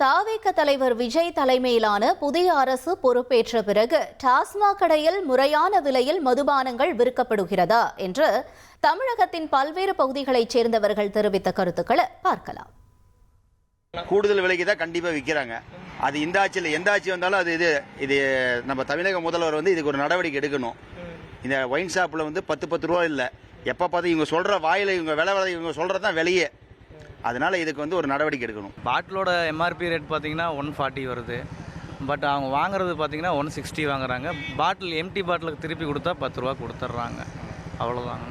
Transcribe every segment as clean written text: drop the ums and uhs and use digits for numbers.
தாவேக தலைவர் விஜய் தலைமையிலான புதிய அரசு பொறுப்பேற்ற பிறகு டாஸ்மாக் கடையில் முறையான விலையில் மதுபானங்கள் விற்கப்படுகிறதா என்று தமிழகத்தின் பல்வேறு பகுதிகளைச் சேர்ந்தவர்கள் தெரிவித்த கருத்துக்களை பார்க்கலாம். கூடுதல் விலைக்கு தான் கண்டிப்பாக விற்கிறாங்க. அது இந்த ஆட்சியில் எந்த ஆட்சி வந்தாலும் அது இது நம்ம தமிழக முதல்வர் இதுக்கு ஒரு நடவடிக்கை எடுக்கணும். இந்த ஒயின் ஷாப்பில் 10 ரூபா இல்லை, எப்போ பார்த்து இவங்க சொல்கிற வாயில் இவங்க விலை இவங்க சொல்கிறது தான் விலையே. அதனால இதுக்கு ஒரு நடவடிக்கை எடுக்கணும். பாட்டிலோட எம்ஆர்பி ரேட் பார்த்தீங்கன்னா 140 வருது. பட் அவங்க வாங்குறது பார்த்தீங்கன்னா 160 வாங்குறாங்க. பாட்டில் எம்டி பாட்டிலுக்கு திருப்பி கொடுத்தா 10 ரூபா கொடுத்துட்றாங்க. அவ்வளோதாங்க.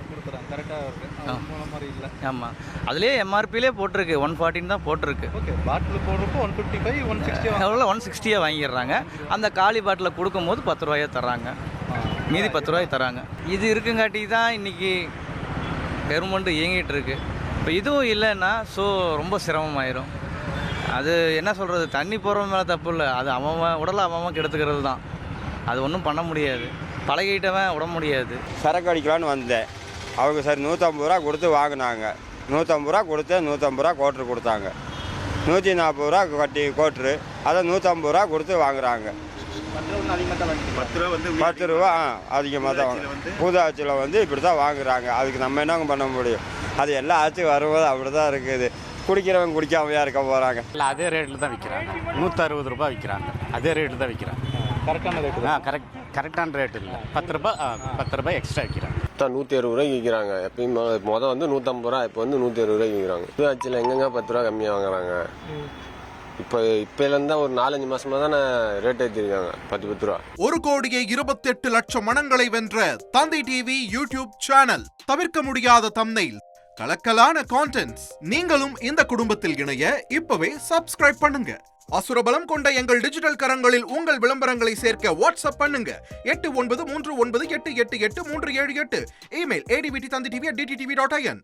கொடுத்துறாங்க. கரெக்டாக இருக்குது. மாதிரி இல்லை. ஆமாம், அதுலேயே எம்ஆர்பிலே போட்டிருக்கு 140 தான் போட்டிருக்கு. ஓகே, பாட்டில் போடுறப்போ 155 160 எவ்வளோ 160 வாங்கிடுறாங்க. அந்த காலி பாட்டில் கொடுக்கும்போது 10 ரூபாயை தர்றாங்க, மீதி 10 ரூபாய் தராங்க. இது இருக்குங்காட்டி தான் இன்றைக்கி கவர்மெண்ட் இயங்கிட்டு இருக்கு. இப்போ இதுவும் இல்லைன்னா ரொம்ப சிரமமாயிரும். அது என்ன சொல்கிறது, தண்ணி போகிறவங்க மேலே தப்பு இல்லை, அது அவன் உடலை அவன் கெடுத்துக்கிறது தான். அது ஒன்றும் பண்ண முடியாது, பழகிட்டவன் விட முடியாது. சரக்கு அடிக்கலான்னு வந்தேன், அவங்க சரி 150 ரூபா கொடுத்து வாங்கினாங்க. 150 ரூபா கொடுத்து 150 ரூபா கோட்ரு கொடுத்தாங்க. 140 ரூபா கட்டி கோட்ரு, அதை 150 ரூபா கொடுத்து வாங்குறாங்க. 10 ரூபா அதிகமாக தான் வாங்க. புது ஆட்சியில் இப்படி தான் வாங்குறாங்க. அதுக்கு நம்ம என்னங்க பண்ண முடியும்? அது எல்லா ஆட்சியும் வரும்போது அப்படி தான் இருக்குது. குடிக்கிறவங்க குடிக்காமையாக இருக்க போகிறாங்க. இல்லை, அதே ரேட்டில் தான் விற்கிறாங்க. 160 ரூபா விற்கிறாங்க. அதே ரேட்டு தான் விற்கிறாங்க. கரெக்டான ரேட்டு? கரெக்டான ரேட்டு இல்லை. 10 ரூபாய் எக்ஸ்ட்ரா விற்கிறாங்க. 160 ரூபாய்க்கு விற்கிறாங்க. எப்பயும் மொதல் 150 ரூபா, இப்போ 160 ரூபாய்க்கு விற்கிறாங்க. புது ஆட்சியில் எங்கெங்க 10 ரூபா கம்மியாக வாங்குறாங்க. இப்போலேருந்து தான் ஒரு 4-5 மாசமாக தானே ரேட் ஏற்றிருக்காங்க 10 ரூபா. 1,28 லட்சம் மனங்களை வென்ற தந்தி டிவி யூடியூப் சேனல். தவிர்க்க முடியாத தம்ப்நெயில், கலக்கலான கான்டென்ட்ஸ். நீங்களும் இந்த குடும்பத்தில் இணைய இப்பவே சப்ஸ்கிரைப் பண்ணுங்க. அசுரபலம் கொண்ட எங்கள் டிஜிட்டல் கரங்களில் உங்கள் விளம்பரங்களை சேர்க்க வாட்ஸ்அப் பண்ணுங்க. 8939888838. Email advtthanditv@dttv.in.